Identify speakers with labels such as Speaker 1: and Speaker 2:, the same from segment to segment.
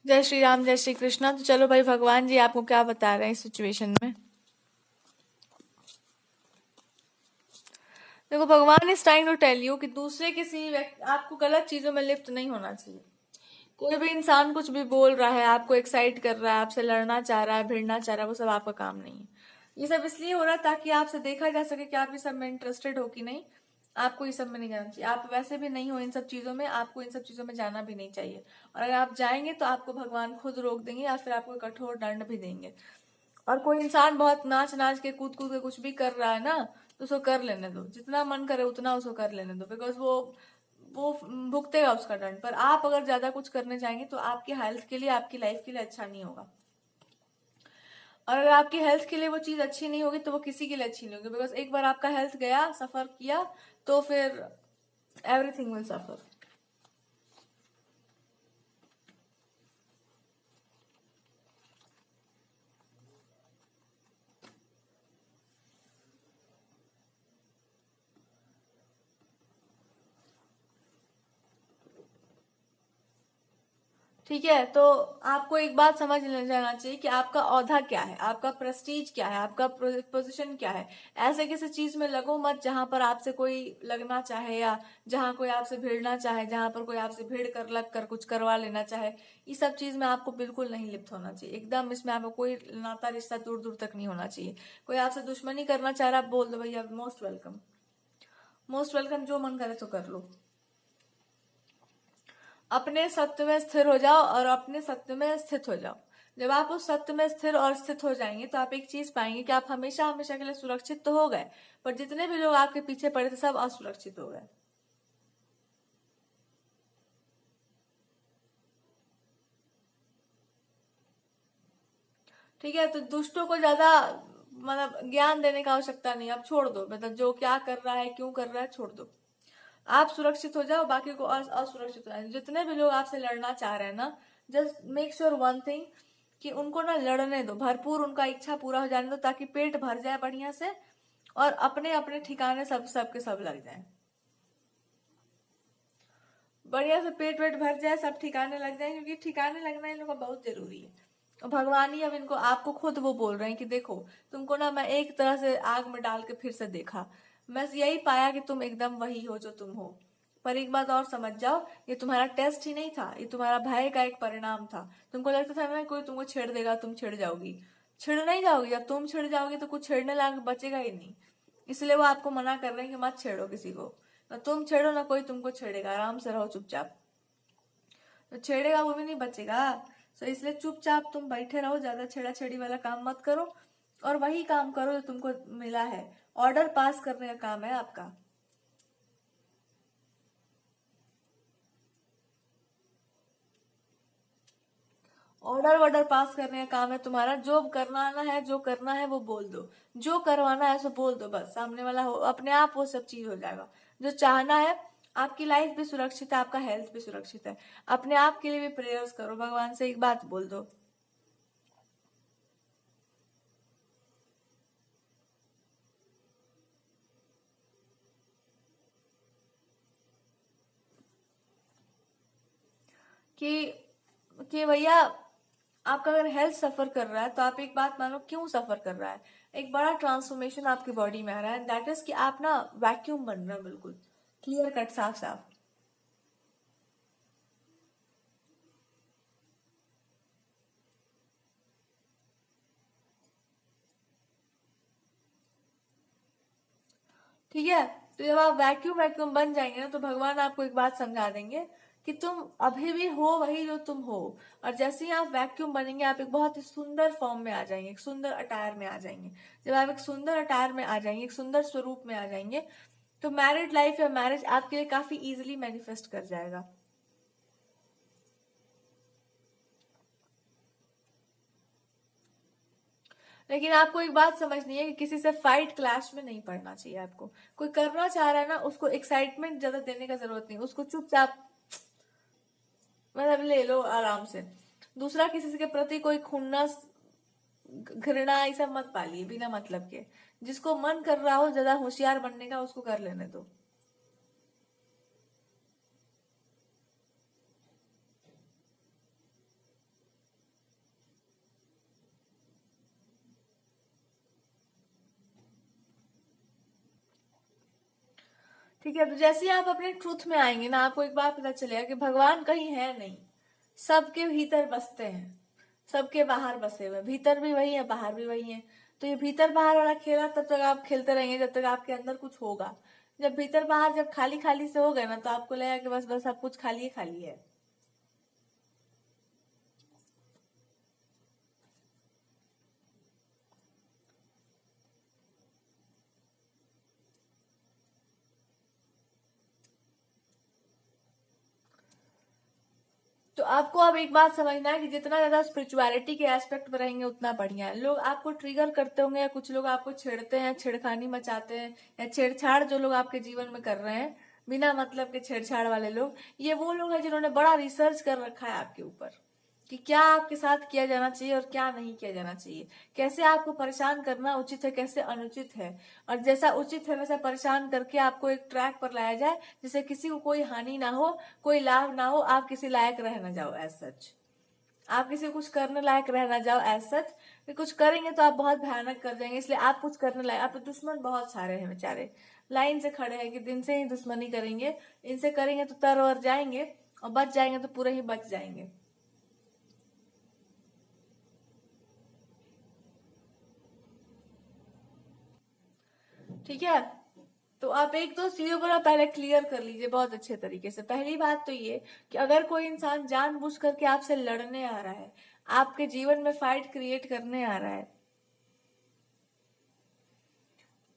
Speaker 1: जय श्री राम, जय श्री कृष्णा। तो चलो भाई, भगवान जी आपको क्या बता रहे हैं इस सिचुएशन में। देखो, भगवान is trying to tell you कि दूसरे किसी व्यक्ति आपको गलत चीजों में लिप्त नहीं होना चाहिए। कोई भी इंसान कुछ भी बोल रहा है, आपको एक्साइट कर रहा है, आपसे लड़ना चाह रहा है, भिड़ना चाह रहा है, वो सब आपका काम नहीं है। ये सब इसलिए हो रहा है ताकि आपसे देखा जा सके कि आप इस सब में इंटरेस्टेड हो कि नहीं। आपको ये सब में नहीं जाना चाहिए। आप वैसे भी नहीं हो इन सब चीजों में, आपको इन सब चीजों में जाना भी नहीं चाहिए। और अगर आप जाएंगे तो आपको भगवान खुद रोक देंगे या फिर आपको कठोर दंड भी देंगे। और कोई इंसान बहुत नाच नाच के कूद कूद के कुछ भी कर रहा है ना, तो उसको कर लेने दो। जितना मन करे उतना उसको कर लेने दो, बिकॉज वो भुगतेगा उसका दंड। पर आप अगर ज्यादा कुछ करने जाएंगे तो आपकी हेल्थ के लिए, आपकी लाइफ के लिए अच्छा नहीं होगा। और अगर आपकी हेल्थ के लिए वो चीज अच्छी नहीं होगी तो वो किसी के लिए अच्छी नहीं होगी, बिकॉज एक बार आपका हेल्थ गया, सफर किया, तो फिर एवरीथिंग विल सफर। ठीक है, तो आपको एक बात समझ जाना चाहिए कि आपका औहदा क्या है, आपका प्रेस्टीज क्या है, आपका पोजीशन क्या है। ऐसे किसी चीज में लगो मत जहां पर आपसे कोई लगना चाहे, या जहां कोई आपसे भिड़ना चाहे, जहां पर कोई आपसे भिड़ कर लग कर कुछ करवा लेना चाहे। ये सब चीज में आपको बिल्कुल नहीं लिप्त होना चाहिए। एकदम इसमें आपको कोई नाता रिश्ता दूर दूर तक नहीं होना चाहिए। कोई आपसे दुश्मनी करना चाह रहा है, बोल दो भैया, मोस्ट वेलकम, मोस्ट वेलकम, जो मन करे तो कर लो। अपने सत्य में स्थिर हो जाओ और अपने सत्य में स्थित हो जाओ। जब आप उस सत्य में स्थिर और स्थित हो जाएंगे तो आप एक चीज पाएंगे कि आप हमेशा हमेशा के लिए सुरक्षित तो हो गए, पर जितने भी लोग आपके पीछे पड़े थे सब असुरक्षित हो गए। ठीक है, तो दुष्टों को ज्यादा मतलब ज्ञान देने की आवश्यकता नहीं। आप छोड़ दो, मतलब जो क्या कर रहा है, क्यों कर रहा है, छोड़ दो। आप सुरक्षित हो जाओ, बाकी को असुरक्षित हो जाए। जितने भी लोग आपसे लड़ना चाह रहे हैं ना, just make sure one thing, कि उनको ना लड़ने दो, भरपूर उनका इच्छा पूरा हो जाने दो, ताकि पेट भर जाए बढ़िया से और अपने अपने ठिकाने सब के सब लग जाए। बढ़िया से पेट वेट भर जाए, सब ठिकाने लग जाए, क्योंकि ठिकाने लगना इन लोगों का बहुत जरूरी है। और भगवान ही अब इनको, आपको खुद वो बोल रहे हैं कि देखो, तुमको ना मैं एक तरह से आग में डाल के फिर से देखा, मैं यही पाया कि तुम एकदम वही हो जो तुम हो। पर एक बात और समझ जाओ, ये तुम्हारा टेस्ट ही नहीं था, ये तुम्हारा भय का एक परिणाम था। तुमको लगता था ना कोई तुमको छेड़ देगा, तुम छिड़ जाओगी। छिड़ नहीं जाओगी। जब तुम छिड़ जाओगी तो कुछ छेड़ने लायक बचेगा ही नहीं। इसलिए वो आपको मना कर रहे हैं कि मत छेड़ो किसी को। ना तुम छेड़ो, ना कोई तुमको छेड़ेगा। आराम से रहो चुपचाप। तो छेड़ेगा वो भी नहीं बचेगा। तो इसलिए चुपचाप तुम बैठे रहो, ज्यादा छेड़ा छेड़ी वाला काम मत करो, और वही काम करो जो तुमको मिला है। ऑर्डर पास करने का काम है आपका। ऑर्डर वर्डर पास करने का काम है तुम्हारा। जो करवाना है, जो करना है वो बोल दो। जो करवाना है सो बोल दो, बस सामने वाला हो, अपने आप वो सब चीज हो जाएगा जो चाहना है। आपकी लाइफ भी सुरक्षित है, आपका हेल्थ भी सुरक्षित है। अपने आप के लिए भी प्रेयर्स करो, भगवान से एक बात बोल दो कि भैया, आपका अगर हेल्थ सफर कर रहा है तो आप एक बात मानो, क्यों सफर कर रहा है। एक बड़ा ट्रांसफॉर्मेशन आपकी बॉडी में आ रहा है, दैट इज कि आप ना वैक्यूम बन रहे हो, बिल्कुल क्लियर कट, साफ साफ। ठीक है, तो जब आप वैक्यूम वैक्यूम बन जाएंगे ना, तो भगवान आपको एक बात समझा देंगे कि तुम अभी भी हो वही जो तुम हो। और जैसे ही आप वैक्यूम बनेंगे, आप एक बहुत ही सुंदर फॉर्म में आ जाएंगे, एक सुंदर अटायर में आ जाएंगे। जब आप एक सुंदर अटायर में आ जाएंगे, एक सुंदर स्वरूप में आ जाएंगे, तो मैरिड लाइफ या मैरिज आपके लिए काफी इजीली मैनिफेस्ट कर जाएगा। लेकिन आपको एक बात समझनी है कि किसी से फाइट क्लैश में नहीं पड़ना चाहिए आपको। कोई करना चाह रहा है ना, उसको एक्साइटमेंट ज्यादा देने का जरूरत नहीं, उसको चुपचाप मतलब ले लो आराम से। दूसरा, किसी के प्रति कोई खुन्नस घृणा ये सब मत पालिए बिना मतलब के। जिसको मन कर रहा हो ज्यादा होशियार बनने का, उसको कर लेने दो। ठीक है, तो जैसे ही आप अपने ट्रूथ में आएंगे ना, आपको एक बात पता चलेगा कि भगवान कहीं है नहीं, सबके भीतर बसते हैं, सबके बाहर बसे हुए, भीतर भी वही है बाहर भी वही है। तो ये भीतर बाहर वाला खेला तब तक आप खेलते रहेंगे जब तक आपके अंदर कुछ होगा। जब भीतर बाहर जब खाली खाली से हो गए ना, तो आपको लगेगा कि बस बस सब कुछ खाली ही खाली है। तो आपको अब एक बात समझना है कि जितना ज्यादा स्पिरिचुअलिटी के एस्पेक्ट में रहेंगे उतना बढ़िया है। लोग आपको ट्रिगर करते होंगे, या कुछ लोग आपको छेड़ते हैं, छेड़खानी मचाते हैं, या छेड़छाड़ जो लोग आपके जीवन में कर रहे हैं, बिना मतलब के छेड़छाड़ वाले लोग, ये वो लोग हैं जिन्होंने बड़ा रिसर्च कर रखा है आपके ऊपर कि क्या आपके साथ किया जाना चाहिए और क्या नहीं किया जाना चाहिए, कैसे आपको परेशान करना उचित है, कैसे अनुचित है, और जैसा उचित है वैसा परेशान करके आपको एक ट्रैक पर लाया जाए जिससे किसी को कोई हानि ना हो, कोई लाभ ना हो, आप किसी लायक रह ना जाओ एज सच, आप किसी कुछ करने लायक रह ना जाओ एज सच। कुछ करेंगे तो आप बहुत भयानक कर जाएंगे, इसलिए आप कुछ करने लायक, आप दुश्मन बहुत सारे हैं बेचारे, लाइन से खड़े हैं कि दिन से ही दुश्मनी करेंगे, इनसे करेंगे तो तर और जाएंगे, और बच जाएंगे तो पूरे ही बच जाएंगे। ठीक है, तो आप एक दो चीजों को ना पहले क्लियर कर लीजिए बहुत अच्छे तरीके से। पहली बात तो ये कि अगर कोई इंसान जानबूझ करके आपसे लड़ने आ रहा है, आपके जीवन में फाइट क्रिएट करने आ रहा है,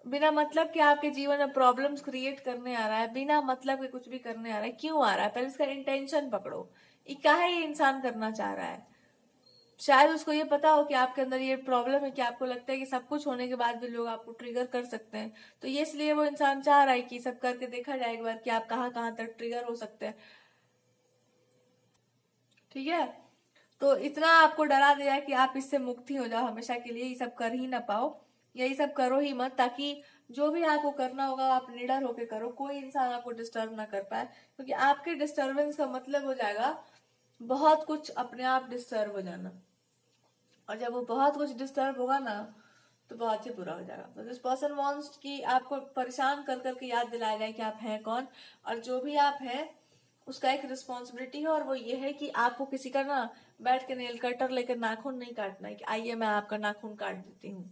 Speaker 1: बिना मतलब के आपके जीवन में प्रॉब्लम्स क्रिएट करने आ रहा है, बिना मतलब के कुछ भी करने आ रहा है, क्यों आ रहा है, पहले इसका इंटेंशन पकड़ो। ये काहे ये इंसान करना चाह रहा है। शायद उसको ये पता हो कि आपके अंदर ये प्रॉब्लम है कि आपको लगता है कि सब कुछ होने के बाद भी लोग आपको ट्रिगर कर सकते हैं, तो ये इसलिए वो इंसान चाह रहा है कि सब करके देखा जाए एक बार कि आप कहाँ कहाँ तक ट्रिगर हो सकते हैं। ठीक है, तो इतना आपको डरा दिया कि आप इससे मुक्ति हो जाओ हमेशा के लिए, ये सब कर ही ना पाओ, यही सब करो ही मत, ताकि जो भी आपको करना होगा आप निडर होके करो, कोई इंसान आपको डिस्टर्ब ना कर पाए, क्योंकि आपके डिस्टर्बेंस का मतलब हो जाएगा बहुत कुछ अपने आप डिस्टर्ब हो जाना, और जब वो बहुत कुछ डिस्टर्ब होगा ना तो बहुत ही बुरा हो जाएगा। तो दिस पर्सन वांट्स कि आपको परेशान कर करके याद दिलाया जाए कि आप हैं कौन, और जो भी आप हैं उसका एक रिस्पॉन्सिबिलिटी है, और वो ये है कि आपको किसी का ना बैठ के नेल कटर लेकर नाखून नहीं काटना है कि आइए मैं आपका नाखून काट देती हूँ।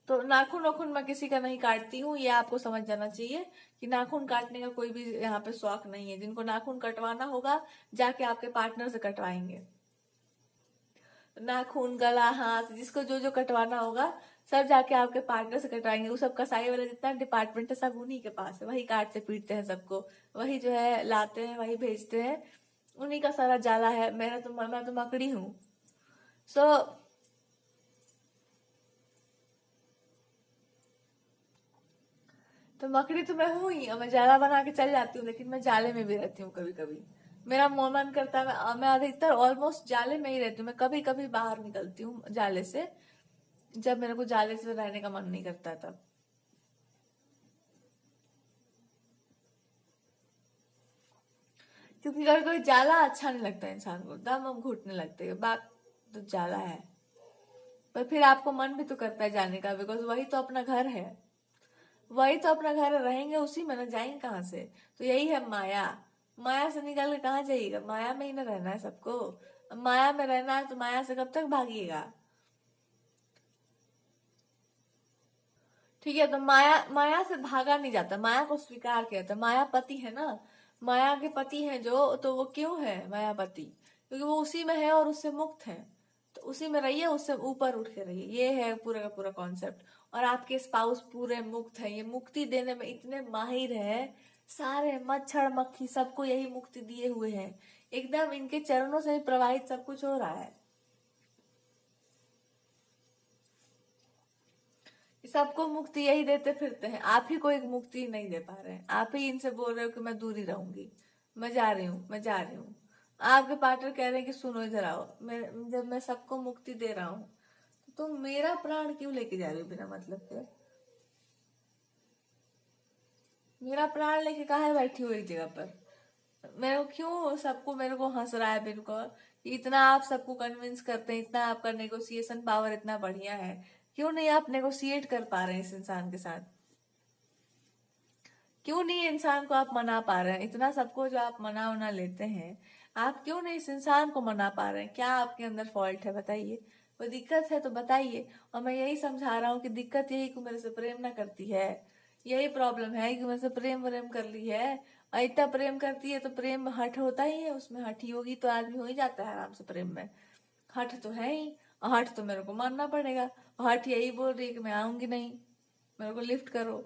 Speaker 1: तो नाखून वाखून मैं किसी का नहीं काटती हूँ, ये आपको समझ जाना चाहिए कि नाखून काटने का कोई भी यहाँ पे शौक नहीं है। जिनको नाखून कटवाना होगा जाके आपके पार्टनर से कटवाएंगे, नाखून गला हाथ जिसको जो जो कटवाना होगा सब जाके आपके पार्टनर से कटवाएंगे। वो सब कसाई वाला जितना डिपार्टमेंट है सब उन्हीं के पास है, वही काटते पीटते हैं सबको, वही जो है लाते हैं, वही भेजते हैं, उन्हीं का सारा जाला है। मैं तो मकड़ी हूँ। सो तो मकड़ी तो मैं हूँ ही, और मैं जाला बना के चल जाती हूँ, लेकिन मैं जाले में भी रहती हूँ कभी कभी। मेरा मन करता है मैं अधिकतर ऑलमोस्ट जाले में ही रहती हूँ, मैं कभी कभी बाहर निकलती हूँ जाले से, जब मेरे को जाले से रहने का मन नहीं करता तब। क्योंकि कभी कभी जाला अच्छा नहीं लगता इंसान को, दम हम घुटने लगते हैं, बात तो जाला है। पर फिर आपको मन भी तो करता है जाने का, बिकॉज वही तो अपना घर है, वही तो अपना घर है, रहेंगे उसी में ना, जाएंगे कहाँ से। तो यही है माया, माया से निकल के कहाँ जाइएगा, माया में ही ना रहना है सबको। अब माया में रहना है तो माया से कब तक भागिएगा। ठीक है, तो माया माया से भागा नहीं जाता, माया को स्वीकार किया जाता। माया पति है ना, माया के पति है जो, तो वो क्यों है मायापति, क्योंकि वो उसी में है और उससे मुक्त है। तो उसी में रहिए, उससे ऊपर उठ के रहिए, ये है पूरा का पूरा कॉन्सेप्ट। और आपके स्पाउस पूरे मुक्त है, ये मुक्ति देने में इतने माहिर है, सारे मच्छर मक्खी सबको यही मुक्ति दिए हुए हैं, एकदम इनके चरणों से ही प्रवाहित सब कुछ हो रहा है। सबको मुक्ति यही देते फिरते हैं, आप ही को एक मुक्ति नहीं दे पा रहे हैं, आप ही इनसे बोल रहे हो कि मैं दूरी रहूंगी, मैं जा रही हूँ, मैं जा रही हूँ। आपके पार्टनर कह रहे हैं कि सुनो इधर आओ, जब मैं सबको मुक्ति दे रहा हूँ तो तुम मेरा प्राण क्यों लेके जा रही हो बिना मतलब के। मेरा प्राण लेके काहे बैठी हो एक जगह पर, मेरे को क्यों सबको मेरे को हंस रहा है, मेरे को कि इतना आप सबको कन्विंस करते हैं, इतना आपका नेगोशिएशन पावर इतना बढ़िया है, क्यों नहीं आप नेगोशिएट कर पा रहे हैं इस इंसान के साथ? क्यों नहीं इंसान को आप मना पा रहे हैं? इतना सबको जो आप मना उना लेते हैं, आप क्यों नहीं इस इंसान को मना पा रहे हैं? क्या आपके अंदर फॉल्ट है बताइए? कोई दिक्कत है तो बताइए। और मैं यही समझा रहा हूँ कि दिक्कत यही कि मेरे से प्रेम ना करती है, यही प्रॉब्लम है कि मेरे से प्रेम व्रेम कर ली है। और इतना प्रेम करती है तो प्रेम हट होता ही है, उसमें हट ही होगी तो आदमी हो ही जाता है आराम से प्रेम में। हट तो है ही, और हट तो मेरे को मानना पड़ेगा। और हट यही बोल रही है कि मैं आऊंगी नहीं, मेरे को लिफ्ट करो।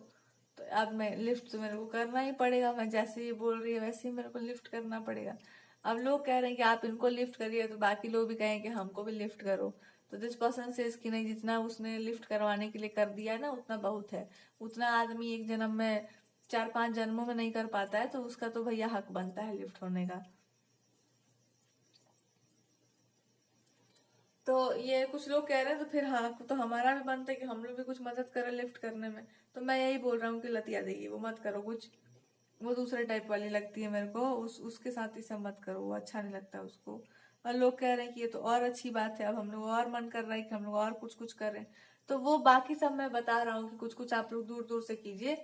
Speaker 1: तो अब मैं लिफ्ट तो मेरे को करना ही पड़ेगा, मैं जैसे ये बोल रही है वैसे ही मेरे को लिफ्ट करना पड़ेगा। अब लोग कह रहे हैं कि आप इनको लिफ्ट करिए, तो बाकी लोग भी कहें कि हमको भी लिफ्ट करो। तो दिस पर्सन से इसकी नहीं, जितना उसने लिफ्ट करवाने के लिए कर दिया है ना उतना बहुत है। उतना आदमी एक जन्म में 4-5 जन्मों में नहीं कर पाता है, तो उसका तो भैया हक बनता है लिफ्ट होने का। तो ये कुछ लोग कह रहे हैं, तो फिर हाँ तो हमारा भी बनता है कि हम लोग भी कुछ मदद करें लिफ्ट करने में। तो मैं यही बोल रहा हूँ कि लतिया देगी वो मत करो कुछ, वो दूसरे टाइप वाली लगती है मेरे को, उसके साथ ही सब मत करो, वो अच्छा नहीं लगता उसको। और लोग कह रहे हैं कि ये तो और अच्छी बात है, अब हम लोग और मन कर रहा है कि हम लोग और कुछ कुछ करें। तो वो बाकी सब मैं बता रहा हूँ कि कुछ कुछ आप लोग दूर दूर से कीजिए,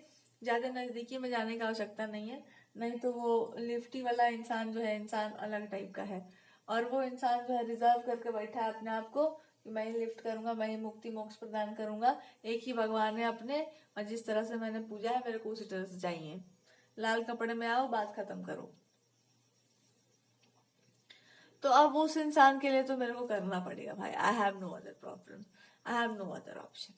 Speaker 1: ज्यादा नजदीकी में जाने का आवश्यकता नहीं है। नहीं तो वो लिफ्टी वाला इंसान जो है, इंसान अलग टाइप का है। और वो इंसान जो है रिजर्व करके बैठा है अपने आप को कि मैं ही लिफ्ट करूंगा, मैं ही मुक्ति मोक्ष प्रदान करूंगा, एक ही भगवान है अपने, और जिस तरह से मैंने पूजा है मेरे को उसी तरह से चाहिए। लाल कपड़े में आओ, बात खत्म करो। तो अब उस इंसान के लिए तो मेरे को करना पड़ेगा भाई। I have no other problem, I have no other option.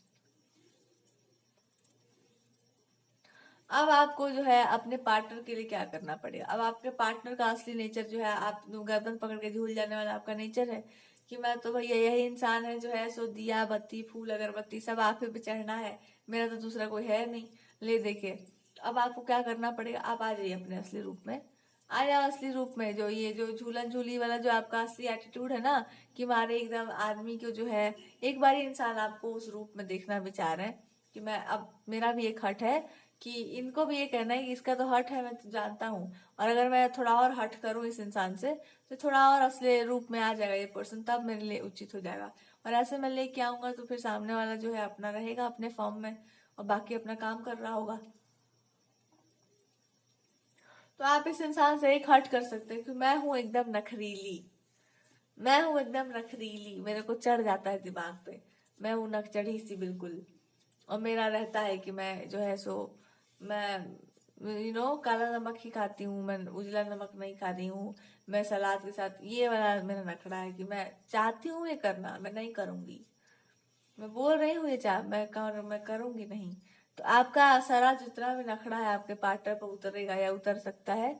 Speaker 1: अब आपको जो है अपने पार्टनर के लिए क्या करना पड़ेगा? अब आपके पार्टनर का असली नेचर जो है, आप गर्दन पकड़ के झूल जाने वाला आपका नेचर है कि मैं तो भैया यही इंसान है जो है सो दिया बत्ती फूल अगरबत्ती सब आप ही पे चढ़ना है, मेरा तो दूसरा कोई है नहीं। ले देखे। अब आपको क्या करना पड़ेगा? आप आ जाइए अपने असली रूप में। आ जाओ असली रूप में। जो ये जो झूलन झूली वाला जो आपका असली एटीट्यूड है ना, कि मारे एकदम आदमी को जो है, एक बार इंसान आपको उस रूप में देखना विचार है कि मैं अब मेरा भी एक हट है, कि इनको भी ये कहना है कि इसका तो हट है, मैं तो जानता हूँ। और अगर मैं थोड़ा और हट करूँ इस इंसान से, तो थोड़ा और असली रूप में आ जाएगा ये पर्सन, तब मेरे लिए उचित हो जाएगा। और ऐसे मैं लेके आऊंगा तो फिर सामने वाला जो है अपना रहेगा अपने फॉर्म में, और बाकी अपना काम कर रहा होगा। तो आप इस इंसान से एक हट कर सकते हैं कि मैं हूं एकदम नखरीली, मैं हूं एकदम नखरीली, मेरे को चढ़ जाता है दिमाग पे, मैं हूं नक चढ़ी सी बिल्कुल। और मेरा रहता है कि मैं जो है सो, मैं काला नमक ही खाती हूँ, मैं उजला नमक नहीं खा रही हूँ। मैं सलाद के साथ, ये वाला मेरा नखड़ा है कि मैं चाहती हूँ ये करना, मैं नहीं करूंगी। मैं बोल रही हूँ ये मैं करूंगी नहीं। तो आपका सारा जितना भी नखड़ा है आपके पार्टनर पर उतरेगा या उतर सकता है।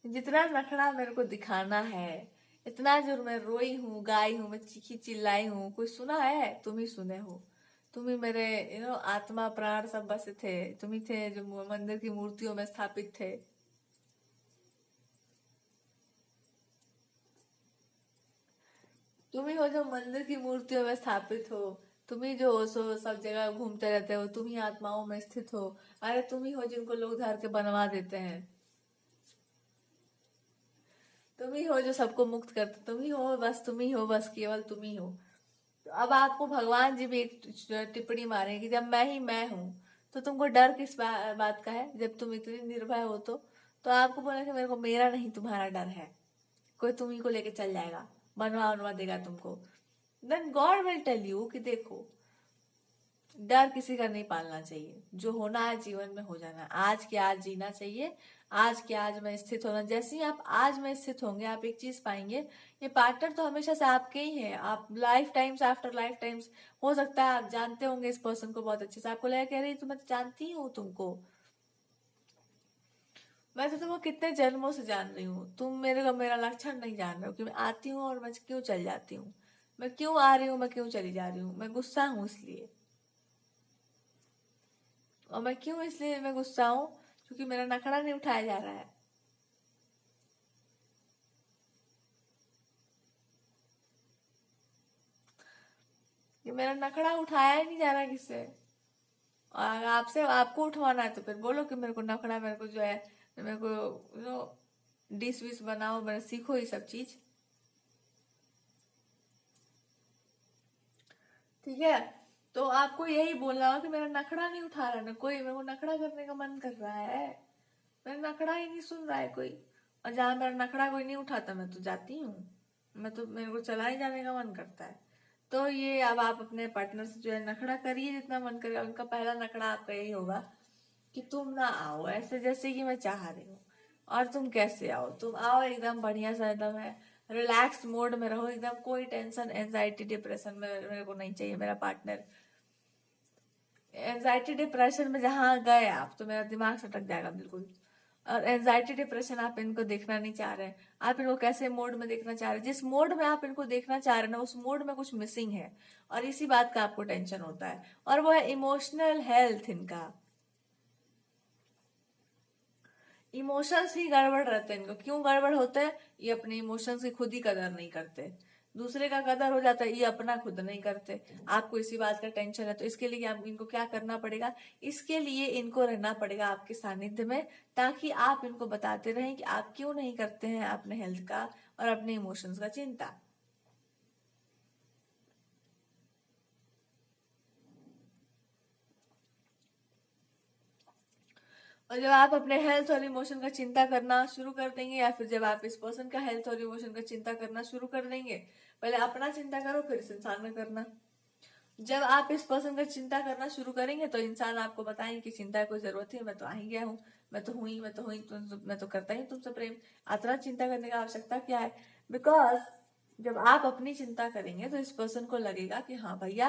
Speaker 1: जितना नखड़ा मेरे को दिखाना है, इतना जो मैं रोई हूँ, गाई हूँ, मैं चीखी चिल्लाई हूँ, कोई सुना है? तुम ही सुने हो। तुम ही मेरे आत्मा प्राण सब बसे थे, तुम ही थे जो मंदिर की मूर्तियों में स्थापित थे। तुम ही हो जो मंदिर की मूर्तियों में स्थापित हो। तुम ही जो हो सो सब जगह घूमते रहते हो, तुम ही आत्माओं में स्थित हो। अरे तुम ही हो जिनको लोग धर के बनवा देते हैं। तुम ही हो जो सबको मुक्त करते, तुम ही हो बस, तुम ही हो बस, केवल तुम ही हो। तो अब आपको भगवान जी भी एक टिप्पणी मारे कि जब मैं ही मैं हूं, तो तुमको डर किस बात का है? जब तुम इतनी निर्भय हो तो आपको बोले कि मेरे को मेरा नहीं तुम्हारा डर है, कोई तुम ही को लेके चल जाएगा, बनवा बनवा देगा तुमको। Then God will tell you कि देखो, डर किसी का नहीं पालना चाहिए, जो होना है जीवन में हो जाना है, आज के आज जीना चाहिए। आज के आज में स्थित होना, जैसे ही आप आज में स्थित होंगे आप एक चीज पाएंगे, ये पार्टनर तो हमेशा से आपके ही है। आप life times after life times, हो सकता है आप जानते होंगे इस पर्सन को बहुत अच्छे से, आपको लगा कह रही तो मैं तो जानती हूँ तुमको, मैं तो तुमको कितने जन्मों से जान रही हूँ, तुम मेरे को मेरा लक्षण नहीं जान रहे हो कि मैं आती हूँ और मैं क्यों चल जाती हूँ, मैं क्यों आ रही हूँ, मैं क्यों चली जा रही हूँ, मैं गुस्सा हूँ इसलिए। और मैं क्यों इसलिए मैं गुस्सा हूँ? क्योंकि मेरा नखड़ा नहीं उठाया जा रहा है। कि मेरा नखड़ा उठाया ही नहीं जा रहा किससे। और अगर आपसे आपको उठवाना है तो फिर बोलो कि मेरे को नखड़ा, मेरे को जो है, मेरे को जो डिश विश बनाओ, मेरे सीखो ये सब चीज। ठीक है, तो आपको यही बोलना हो कि मेरा नखड़ा नहीं उठा रहा ना कोई, मेरे को नखड़ा करने का मन कर रहा है, मेरा नखड़ा ही नहीं सुन रहा है कोई। और जहां मेरा नखड़ा कोई नहीं उठाता मैं तो जाती हूँ, मैं तो, मेरे को चला ही जाने का मन करता है। तो ये अब आप अपने पार्टनर से जो है नखड़ा करिए जितना मन करेगा। उनका पहला नखड़ा आपका यही होगा कि तुम ना आओ ऐसे जैसे कि मैं चाह रही हूँ। और तुम कैसे आओ, तुम आओ एकदम बढ़िया सा, एकदम है रिलैक्स मोड में रहो, एकदम कोई टेंशन एंजाइटी डिप्रेशन में मेरे को नहीं चाहिए मेरा पार्टनर। एंजाइटी डिप्रेशन में जहां गए आप तो मेरा दिमाग सटक जाएगा बिल्कुल। और एंजाइटी डिप्रेशन आप इनको देखना नहीं चाह रहे हैं। आप इनको कैसे मोड में देखना चाह रहे हैं, जिस मोड में आप इनको देखना चाह रहे हैं ना उस मोड में कुछ मिसिंग है, और इसी बात का आपको टेंशन होता है, और वो है इमोशनल हेल्थ इनका। इमोशंस ही गड़बड़ रहते हैं इनको। क्यों गड़बड़ होते हैं? ये अपने इमोशंस की खुद ही कदर नहीं करते। दूसरे का कदर हो जाता है, ये अपना खुद नहीं करते। आपको इसी बात का टेंशन है, तो इसके लिए आप इनको क्या करना पड़ेगा, इसके लिए इनको रहना पड़ेगा आपके सानिध्य में, ताकि आप इनको बताते रहें कि आप क्यों नहीं करते हैं अपने हेल्थ का और अपने इमोशंस का चिंता। और जब आप अपने हेल्थ और इमोशन का चिंता करना शुरू कर देंगे, या फिर जब आप इस पर्सन का हेल्थ और इमोशन का चिंता करना शुरू कर देंगे, पहले अपना चिंता करो फिर इस इंसान का करना। जब आप इस पर्सन का चिंता करना शुरू करेंगे तो इंसान आपको बताएंगे कि चिंता की कोई जरूरत है, मैं तो आ ही गया हूँ, मैं तो हुई, मैं तो हुई, मैं तो करता ही तुमसे प्रेम, इतना चिंता करने का आवश्यकता क्या है। बिकॉज जब आप अपनी चिंता करेंगे तो इस पर्सन को लगेगा कि हाँ भैया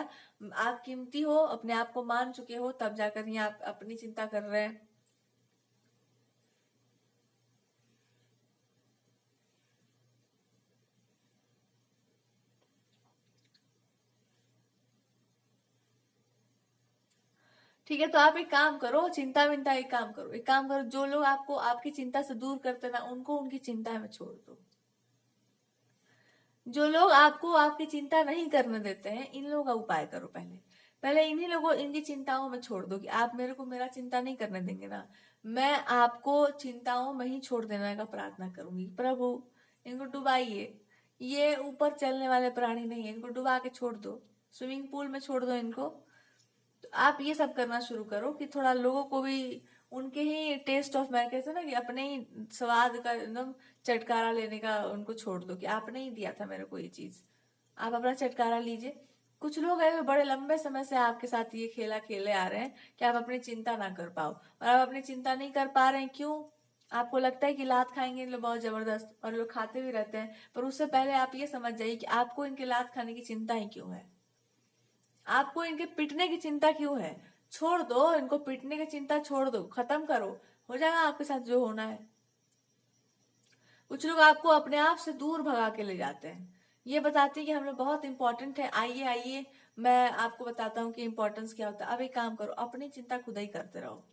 Speaker 1: आप कीमती हो, अपने आप को मान चुके हो, तब जाकर ही आप अपनी चिंता कर रहे हैं। ठीक है, तो आप एक काम करो, चिंता विंता एक काम करो, एक काम करो, जो लोग आपको आपकी चिंता से दूर करते ना उनको उनकी चिंता में छोड़ दो। जो लोग आपको आपकी चिंता नहीं करने देते हैं इन लोगों का उपाय करो। पहले पहले इन्हीं लोगों इनकी चिंताओं में छोड़ दो कि आप मेरे को मेरा चिंता नहीं करने देंगे ना, मैं आपको चिंताओं में ही छोड़ देने का प्रार्थना करूंगी। प्रभु इनको डुबाइए, ये ऊपर चलने वाले प्राणी नहीं है, इनको डुबा के छोड़ दो, स्विमिंग पूल में छोड़ दो इनको। तो आप ये सब करना शुरू करो कि थोड़ा लोगों को भी उनके ही टेस्ट ऑफ, मैं कहते ना कि अपने ही स्वाद का एकदम चटकारा लेने का उनको छोड़ दो कि आपने ही दिया था मेरे को ये चीज, आप अपना चटकारा लीजिए। कुछ लोग हैं जो बड़े लंबे समय से आपके साथ ये खेला खेले आ रहे हैं कि आप अपनी चिंता ना कर पाओ, और आप अपनी चिंता नहीं कर पा रहे हैं। क्यों? आपको लगता है कि लात खाएंगे इन लोग बहुत जबरदस्त, और लोग खाते भी रहते हैं, पर उससे पहले आप ये समझ जाइए कि आपको इनके लात खाने की चिंता ही क्यों है, आपको इनके पिटने की चिंता क्यों है। छोड़ दो इनको, पिटने की चिंता छोड़ दो, खत्म करो, हो जाएगा आपके साथ जो होना है। कुछ लोग आपको अपने आप से दूर भगा के ले जाते हैं, ये बताते हैं कि हम लोग बहुत इंपॉर्टेंट है, आइए आइए मैं आपको बताता हूँ कि इंपॉर्टेंस क्या होता है। अब एक काम करो, अपनी चिंता खुद ही करते रहो,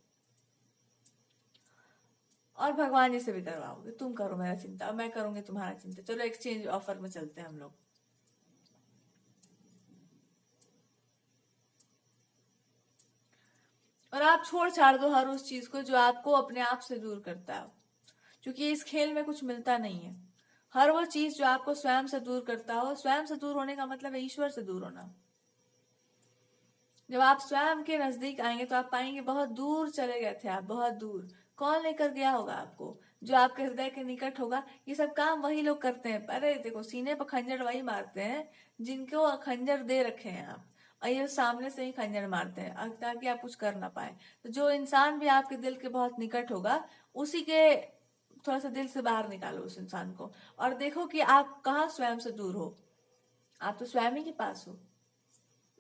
Speaker 1: और भगवान जी से भी करवाओगे, तुम करो मेरा चिंता और मैं करूंगी तुम्हारा चिंता, चलो एक्सचेंज ऑफर में चलते हैं हम लोग। और आप छोड़ छाड़ दो हर उस चीज को जो आपको अपने आप से दूर करता है, क्योंकि इस खेल में कुछ मिलता नहीं है। हर वो चीज जो आपको स्वयं से दूर करता हो, स्वयं से दूर होने का मतलब है ईश्वर से दूर होना। जब आप स्वयं के नजदीक आएंगे तो आप पाएंगे बहुत दूर चले गए थे आप, बहुत दूर। कौन लेकर गया होगा आपको? जो आपके हृदय के निकट होगा। ये सब काम वही लोग करते हैं। अरे देखो, सीने पर खंजर वही मारते हैं जिनको खंजर दे रखे हैं आप, और ये सामने से ही खंजर मारते हैं ताकि आप कुछ कर ना पाए। तो जो इंसान भी आपके दिल के बहुत निकट होगा, उसी के थोड़ा सा दिल से बाहर निकालो उस इंसान को, और देखो कि आप कहाँ स्वयं से दूर हो। आप तो स्वयं ही के पास हो।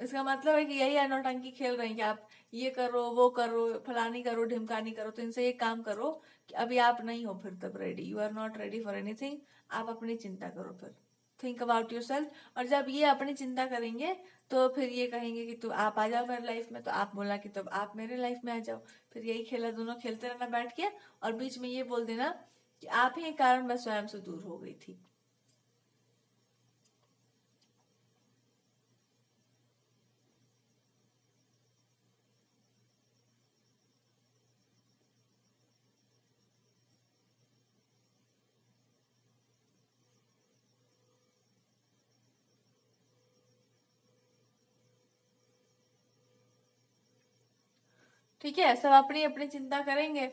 Speaker 1: इसका मतलब है कि यही नौटंकी खेल रहे हैं कि आप ये करो, वो करो, फलानी करो, ढिमकानी करो। तो इनसे ये काम करो कि अभी आप नहीं हो फिर तब ready, you are not ready for anything. आप अपनी चिंता करो, फिर थिंक अबाउट योर सेल्फ। और जब ये अपनी चिंता करेंगे तो फिर ये कहेंगे कि तू आप आ जाओ मेरे लाइफ में, तो आप बोला कि तब आप मेरे लाइफ में आ जाओ। फिर यही खेला दोनों खेलते रहना बैठ के, और बीच में ये बोल देना कि आप ही के कारण मैं स्वयं से दूर हो गई थी। ठीक है, सब अपनी अपनी चिंता करेंगे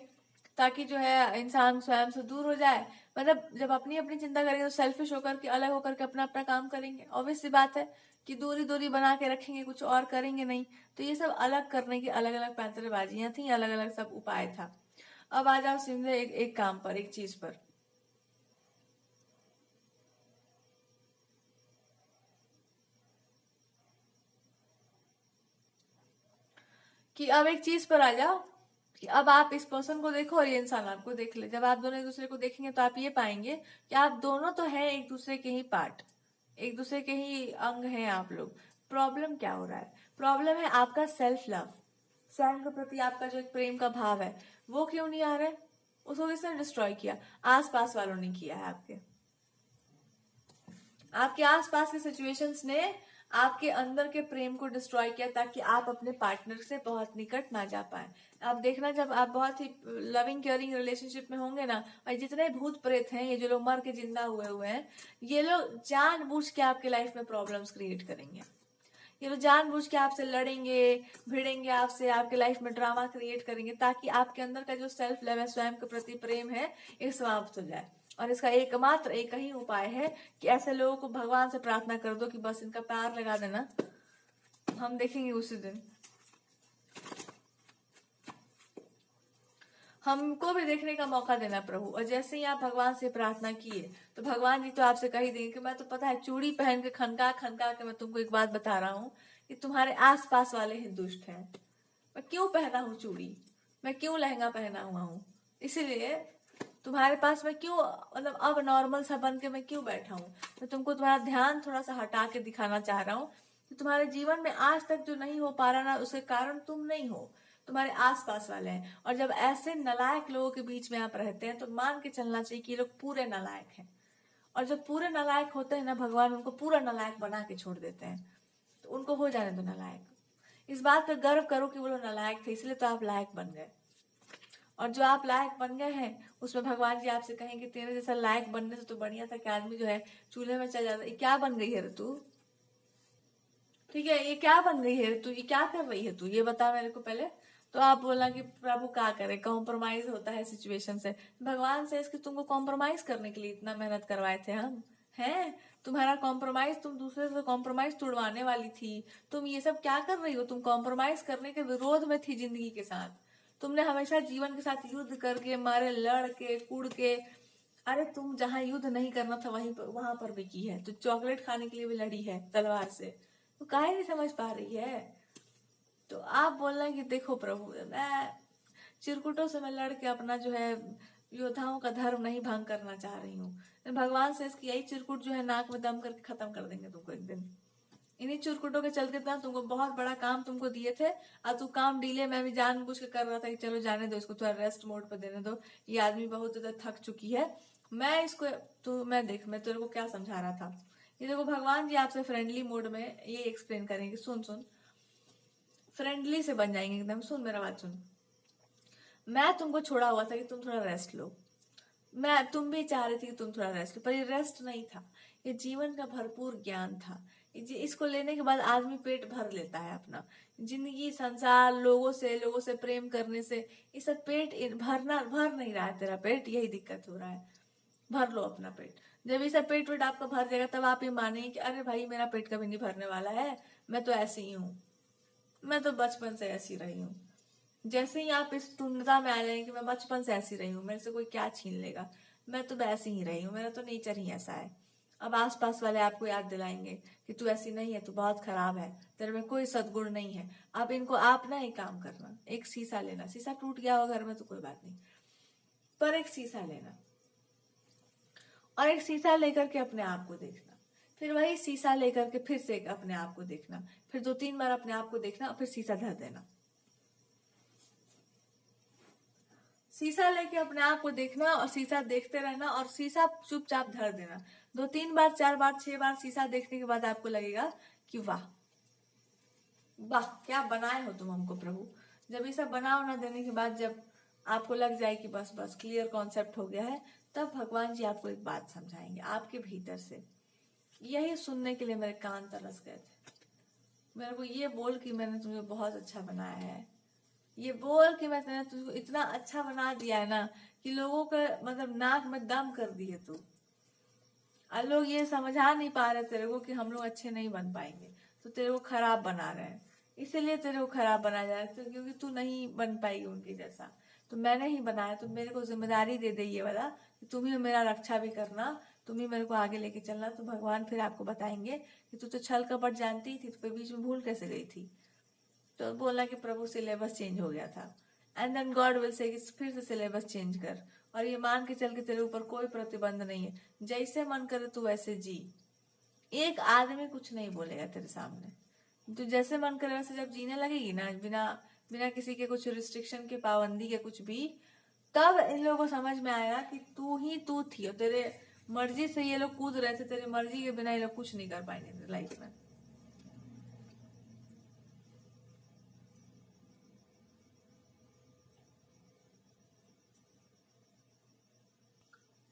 Speaker 1: ताकि जो है इंसान स्वयं से दूर हो जाए। मतलब जब अपनी अपनी चिंता करेंगे तो सेल्फिश होकर के, अलग होकर के अपना अपना काम करेंगे। ऑब्वियस सी बात है कि दूरी दूरी बना के रखेंगे, कुछ और करेंगे नहीं। तो ये सब अलग करने की अलग अलग पैंतरेबाजियां थी, अलग अलग सब उपाय था। अब आ जाओ सीधे एक काम पर, एक चीज पर। कि अब एक चीज पर आ जाओ कि अब आप इस पर्सन को देखो और ये इंसान आपको देख ले। जब आप दोनों एक दूसरे को देखेंगे तो आप ये पाएंगे कि आप दोनों तो हैं एक दूसरे के ही पार्ट, एक दूसरे के ही अंग हैं आप लोग। प्रॉब्लम क्या हो रहा है? प्रॉब्लम है आपका सेल्फ लव, स्वयं के प्रति आपका जो एक प्रेम का भाव है वो क्यों नहीं आ रहा है? उसको किसने डिस्ट्रॉय किया? आसपास वालों ने किया है। आपके आसपास के सिचुएशंस ने आपके अंदर के प्रेम को डिस्ट्रॉय किया ताकि आप अपने पार्टनर से बहुत निकट ना जा पाए। आप देखना, जब आप बहुत ही लविंग केयरिंग रिलेशनशिप में होंगे ना, और जितने भूत प्रेत हैं, ये जो लोग मर के जिंदा हुए हुए हैं, ये लोग जानबूझ के आपके लाइफ में प्रॉब्लम्स क्रिएट करेंगे। ये लोग जानबूझ के आपसे लड़ेंगे, भिड़ेंगे आपसे, आपके लाइफ में ड्रामा क्रिएट करेंगे ताकि आपके अंदर का जो सेल्फ लव है, स्वयं के प्रति प्रेम है, ये समाप्त हो जाए। और इसका एकमात्र एक ही उपाय है कि ऐसे लोगों को भगवान से प्रार्थना कर दो कि बस इनका पैर लगा देना, हम देखेंगे उसी दिन। हमको भी देखने का मौका देना प्रभु। और जैसे ही आप भगवान से प्रार्थना किए तो भगवान जी तो आपसे कह ही देंगे कि मैं तो पता है चूड़ी पहन के खनका खनका के मैं तुमको एक बात बता रहा हूँ कि तुम्हारे आसपास वाले ही दुष्ट हैं। मैं क्यों पहना हूँ चूड़ी, मैं क्यों लहंगा पहना हुआ हूँ, इसीलिए तुम्हारे पास मैं क्यों, मतलब अब नॉर्मल सा बन के मैं क्यों बैठा हूँ। मैं तुमको तुम्हारा ध्यान थोड़ा सा हटा के दिखाना चाह रहा हूँ कि तुम्हारे जीवन में आज तक जो नहीं हो पा रहा ना, उसके कारण तुम नहीं हो, तुम्हारे आसपास वाले हैं। और जब ऐसे नालायक लोगों के बीच में आप रहते हैं तो मान के चलना चाहिए कि ये लोग पूरे नालायक हैं। और जब पूरे नालायक होते हैं ना, भगवान उनको पूरा नालायक बना के छोड़ देते हैं। तो उनको हो जाने दो नालायक। इस बात पर गर्व करो कि वो लोग नालायक थे, इसलिए तो आप लायक बन गए। और जो आप लायक बन गए हैं उसमें भगवान जी आपसे कहेंगे तेरे जैसा लायक बनने से तो बढ़िया था कि आदमी जो है चूल्हे में चल जाता। ये क्या बन गई है रे तू? ठीक है, ये क्या बन गई है तू? ये क्या कर रही है तू? ये बता मेरे को पहले। तो आप बोला कि प्रभु क्या करे, कॉम्प्रोमाइज होता है सिचुएशन से। भगवान से इसकी तुमको कॉम्प्रोमाइज करने के लिए इतना मेहनत करवाए थे हम हैं। तुम्हारा कॉम्प्रोमाइज, तुम दूसरे से कॉम्प्रोमाइज तुड़वाने वाली थी। तुम ये सब क्या कर रही हो? तुम कॉम्प्रोमाइज करने के विरोध में थी जिंदगी के साथ। तुमने हमेशा जीवन के साथ युद्ध करके, मारे लड़ के कूड़ के, अरे तुम जहां युद्ध नहीं करना था वहीं पर, वहां पर भी की है। तो चॉकलेट खाने के लिए भी लड़ी है तलवार से। तो काहे नहीं समझ पा रही है? तो आप बोल रहे हैं कि देखो प्रभु, मैं चिरकुटों से मैं लड़ के अपना जो है योद्धाओं का धर्म नहीं भंग करना चाह रही हूँ। भगवान से इसकी यही चिरकुट जो है नाक में दम करके खत्म कर देंगे तुमको एक दिन। इन्हीं चिरकुटों के चलते था तुमको बहुत बड़ा काम तुमको दिए थे, और तू काम डीले में भी जानबूझ के कर रहा था कि चलो जाने दो इसको, थोड़ा रेस्ट मोड पर देने दो, ये आदमी बहुत ज्यादा थक चुकी है। मैं इसको, तू मैं देख, मैं तेरे को क्या समझा रहा था। ये देखो भगवान जी आपसे फ्रेंडली मोड में ये एक्सप्लेन करेंगे, सुन सुन, फ्रेंडली से बन जाएंगे एकदम। सुन मेरा बात सुन। मैं तुमको छोड़ा हुआ था कि तुम थोड़ा रेस्ट लो, मैं, तुम भी चाह रही थी कि तुम थोड़ा रेस्ट लो, पर ये रेस्ट नहीं था, ये जीवन का भरपूर ज्ञान था। इसको लेने के बाद आदमी पेट भर लेता है अपना। जिंदगी, संसार, लोगों से प्रेम करने से ये सब पेट भर नहीं रहा है तेरा पेट, यही दिक्कत हो रहा है। भर लो अपना पेट। जब ये सब पेट वेट आपका भर जाएगा तब आप ये मानेंगे कि अरे भाई मेरा पेट कभी नहीं भरने वाला है, मैं तो ऐसी ही हूँ, मैं तो बचपन से ऐसी रही हूँ। जैसे ही आप इस तुलना में आ जाएंगे कि मैं बचपन से ऐसी रही हूँ, मेरे से कोई क्या छीन लेगा, मैं तो वैसी ही रही हूँ, मेरा तो नेचर ही ऐसा है। अब आसपास वाले आपको याद दिलाएंगे कि तू ऐसी नहीं है, तू बहुत खराब है, तेरे में कोई सद्गुण नहीं है। अब इनको आप ना एक काम करना, एक शीशा लेना, शीशा टूट गया हो घर में तो कोई बात नहीं, पर एक शीशा लेना और एक शीशा लेकर के अपने आप को देखना। फिर वही शीशा लेकर के फिर से अपने आप को देखना, फिर 2-3 बार अपने आप को देखना और फिर शीशा धर देना। शीशा लेके अपने आप को देखना और शीशा देखते रहना और शीशा चुपचाप धर देना। 2-3 बार, 4 बार, 6 बार शीशा देखने के बाद आपको लगेगा कि वाह वाह क्या बनाए हो तुम हमको प्रभु। जब ये सब बनाओ ना देने के बाद, जब आपको लग जाए कि बस बस क्लियर कॉन्सेप्ट हो गया है, तब भगवान जी आपको एक बात समझाएंगे आपके भीतर से। यही सुनने के लिए मेरे कान तरस गए थे। मेरे को ये बोल कि मैंने तुम्हें बहुत अच्छा बनाया है, ये बोल कि मैं तेने तुझको इतना अच्छा बना दिया है ना कि लोगों का मतलब नाक में दम कर दिए तू। और लोग ये समझा नहीं पा रहे तेरे को कि हम लोग अच्छे नहीं बन पाएंगे, तो तेरे को खराब बना रहे हैं। इसीलिए तेरे को खराब बनाया जा रहा है, तो क्योंकि तू नहीं बन पाएगी उनके जैसा। तो मैंने ही बनाया, तो मेरे को जिम्मेदारी दे दे ये वाला कि तुम ही मेरा रक्षा भी करना, तुम ही मेरे को आगे लेके चलना। तो भगवान फिर आपको बताएंगे कि तू तो छल कपट जानती थी, तो फिर बीच में भूल कैसे गई थी। तो बोला कि प्रभु सिलेबस चेंज हो गया था। And then God will say फिर से सिलेबस चेंज कर, और ये मान के चल के तेरे ऊपर कोई प्रतिबंध नहीं है, जैसे मन करे तू वैसे जी। एक आदमी कुछ नहीं बोलेगा तेरे सामने, तो जैसे मन करे वैसे जब जीने लगेगी ना, बिना बिना किसी के कुछ रिस्ट्रिक्शन के, पाबंदी के, कुछ भी, तब इन लोगों को समझ में आएगा कि तू ही तू थी, और तेरे मर्जी से ये लोग कूद रहे थे, तेरे मर्जी के बिना ये लोग कुछ नहीं कर पाएंगे लाइफ में।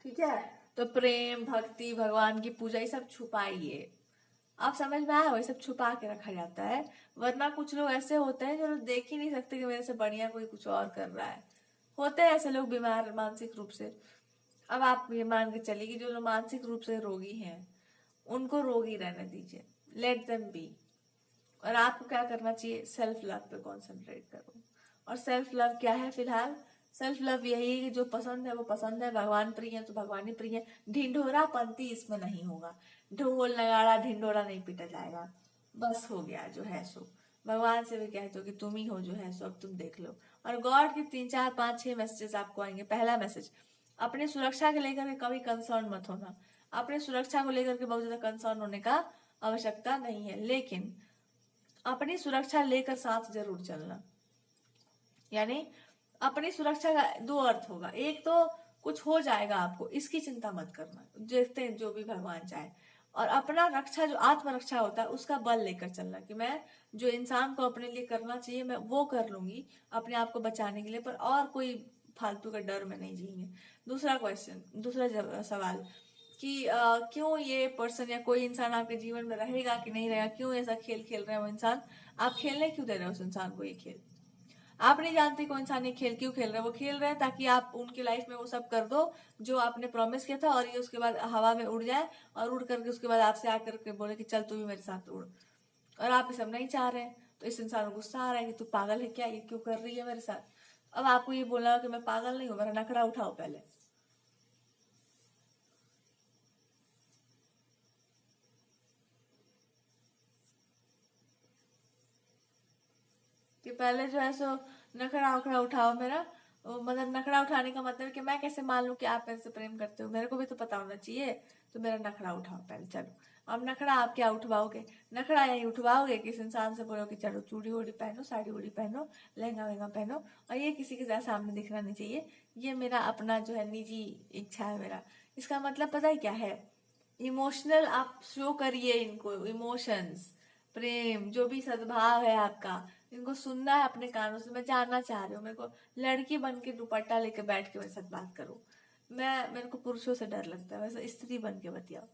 Speaker 1: ठीक है, तो प्रेम, भक्ति, भगवान की पूजा, ये सब छुपाइए। आप समझ में आया, वही सब छुपा के रखा जाता है। वरना कुछ लोग ऐसे होते हैं जो लोग देख ही नहीं सकते कि मेरे से बढ़िया कोई कुछ और कर रहा है। होते हैं ऐसे लोग बीमार मानसिक रूप से। अब आप ये मान के चलिए कि जो लोग मानसिक रूप से रोगी हैं, उनको रोगी रहने दीजिए, लेट देम बी। और आपको क्या करना चाहिए, सेल्फ लव पे कॉन्सेंट्रेट करो। और सेल्फ लव क्या है फिलहाल, सेल्फ लव यही है कि जो पसंद है वो पसंद है, भगवान प्रिय है तो भगवान ही प्रिय है। ढिंढोरा पंती इसमें नहीं होगा, ढोल नगाड़ा ढिंढोरा नहीं पीटा जाएगा। बस हो गया जो है सो। भगवान से भी कहते हो कि तुम ही हो जो है सो, अब तुम देख लो। और गॉड के 3 4 5 6 मैसेजेस आपको आएंगे। पहला मैसेज, अपनी सुरक्षा के लेकर के कभी कंसर्न मत होना। अपनी सुरक्षा को लेकर के बहुत ज्यादा कंसर्न होने का आवश्यकता नहीं है, लेकिन अपनी सुरक्षा लेकर साथ जरूर चलना। यानी अपनी सुरक्षा का दो अर्थ होगा, एक तो कुछ हो जाएगा आपको, इसकी चिंता मत करना, देखते हैं जो भी भगवान चाहे। और अपना रक्षा, जो आत्मरक्षा होता है, उसका बल लेकर चलना कि मैं जो इंसान को अपने लिए करना चाहिए मैं वो कर लूंगी अपने आप को बचाने के लिए, पर और कोई फालतू का डर में नहीं जिएंगे। दूसरा क्वेश्चन, दूसरा सवाल कि क्यों ये पर्सन या कोई इंसान आपके जीवन में रहेगा कि नहीं रहेगा, क्यों ऐसा खेल खेल रहे हैं वो इंसान, आप खेलने क्यों दे रहे हो उस इंसान को ये खेल। आप नहीं जानते कोई इंसान ये खेल क्यों खेल रहा है, वो खेल रहे हैं ताकि आप उनकी लाइफ में वो सब कर दो जो आपने प्रॉमिस किया था, और ये उसके बाद हवा में उड़ जाए, और उड़ करके उसके बाद आपसे आकर के बोले कि चल तू भी मेरे साथ उड़। और आप ये सब नहीं चाह रहे हैं, तो इस इंसान को गुस्सा आ रहा है कि तू पागल है क्या, ये क्यों कर रही है मेरे साथ। अब आपको ये बोला कि मैं पागल नहीं हूं, मेरा नखरा उठाओ पहले। कि पहले जो है सो नखरा उखड़ा उठाओ मेरा। मतलब नखरा उठाने का मतलब है कि मैं कैसे मान लूं कि आप मेरे से प्रेम करते हो, मेरे को भी तो पता होना चाहिए। तो मेरा नखरा उठाओ पहले, चलो। अब नखरा आप क्या उठवाओगे, नखरा यही उठवाओगे कि इस इंसान से बोलो कि चलो चूड़ी वूड़ी पहनो, साड़ी वूड़ी पहनो, लहंगा वहंगा पहनो, और ये किसी के सामने दिखना नहीं चाहिए, ये मेरा अपना जो है निजी इच्छा है मेरा। इसका मतलब पता है क्या है, इमोशनल आप शो करिए इनको, इमोशंस, प्रेम, जो भी सद्भाव है आपका, इनको सुनना है अपने कानों से। मैं जानना चाह रही हूँ, मेरे को लड़की बन के दुपट्टा लेके बैठ के मेरे साथ बात करो। मेरे को पुरुषों से डर लगता है, वैसे स्त्री बन के बतियाओ।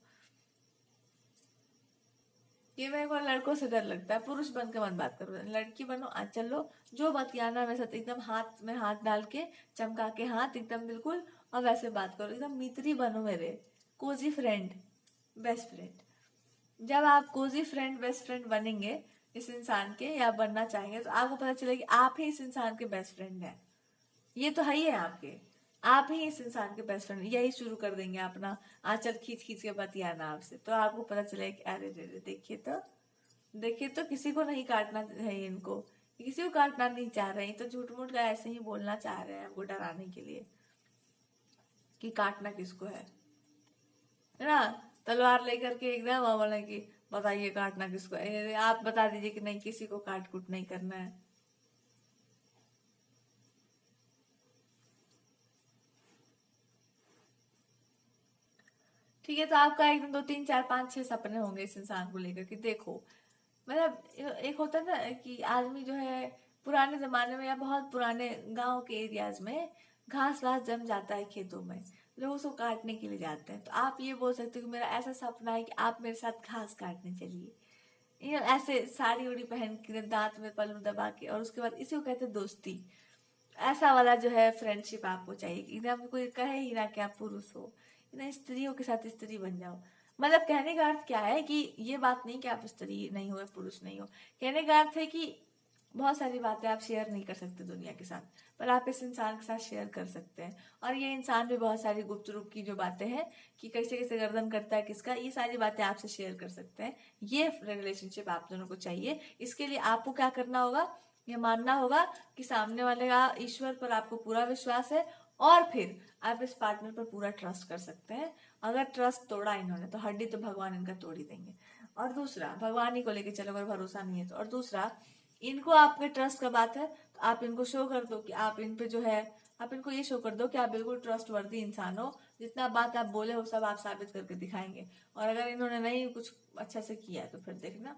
Speaker 1: ये मेरे को लड़कों से डर लगता है, पुरुष बन के मत बात करो, लड़की बनो, आज चलो। जो बतियाना है मेरे साथ एकदम हाथ में हाथ डाल के, चमका के हाथ एकदम बिल्कुल, और वैसे बात करो, एकदम मित्री बनो मेरे, कोजी फ्रेंड, बेस्ट फ्रेंड। जब आप कोजी फ्रेंड, बेस्ट फ्रेंड बनेंगे इस इंसान के, या बनना चाहेंगे, तो आपको पता चलेगा कि आप ही इस इंसान के बेस्ट फ्रेंड हैं। ये तो है ही है आपके, आप ही इस इंसान के बेस्ट फ्रेंड। यही शुरू कर देंगे अपना आंचल खींच खींच के बतियाना आपसे, तो आपको पता चलेगा कि अरे रे रे, देखिए तो, देखिए तो, किसी को नहीं काटना है इनको, किसी को काटना नहीं चाह रहे हैं, तो झूठ मूठ का ऐसे ही बोलना चाह रहे हैं आपको डराने के लिए कि काटना किसको है ना। तलवार लेकर के एकदम बोला कि बताइए काटना किसको है, आप बता दीजिए कि नहीं, किसी को काट कुट नहीं करना है। ठीक है, तो आपका एक दिन 2 3 4 5 6 सपने होंगे इस इंसान को लेकर कि देखो, मतलब एक होता है ना कि आदमी जो है पुराने जमाने में या बहुत पुराने गांव के एरियाज में घास वास जम जाता है खेतों में, लोग उसको काटने के लिए जाते हैं। तो आप ये बोल सकते हो कि मेरा ऐसा सपना है कि आप मेरे साथ घास काटने चलिए। ये ऐसे साड़ी उड़ी पहन के दांत में पल्लू दबा के, और उसके बाद इसी को कहते हैं दोस्ती। ऐसा वाला जो है फ्रेंडशिप आपको चाहिए। एकदम कोई कहे ही ना कि आप पुरुष हो, इतना स्त्रियों के साथ स्त्री बन जाओ। मतलब कहने का अर्थ क्या है कि ये बात नहीं कि आप स्त्री नहीं हो या पुरुष नहीं हो। कहने का अर्थ है कि बहुत सारी बातें आप शेयर नहीं कर सकते दुनिया के साथ, पर आप इस इंसान के साथ शेयर कर सकते हैं। और ये इंसान भी बहुत सारी गुप्त रूप की जो बातें हैं कि कैसे कैसे गर्दन करता है किसका, ये सारी बातें आपसे शेयर कर सकते हैं। ये रिलेशनशिप आप दोनों को चाहिए। इसके लिए आपको क्या करना होगा, ये मानना होगा कि सामने वाले का ईश्वर पर आपको पूरा विश्वास है, और फिर आप इस पार्टनर पर पूरा ट्रस्ट कर सकते हैं। अगर ट्रस्ट तोड़ा इन्होंने तो हड्डी तो भगवान इनका तोड़ ही देंगे। और दूसरा, भगवान ही को लेके चलो अगर भरोसा नहीं है तो। और दूसरा, इनको आपके ट्रस्ट का बात है तो आप इनको शो कर दो कि आप इन पे जो है, आप इनको ये शो कर दो कि आप बिल्कुल ट्रस्ट वर्दी इंसान हो। जितना बात आप बोले वो सब आप साबित करके दिखाएंगे। और अगर इन्होंने नहीं कुछ अच्छा से किया है तो फिर देखना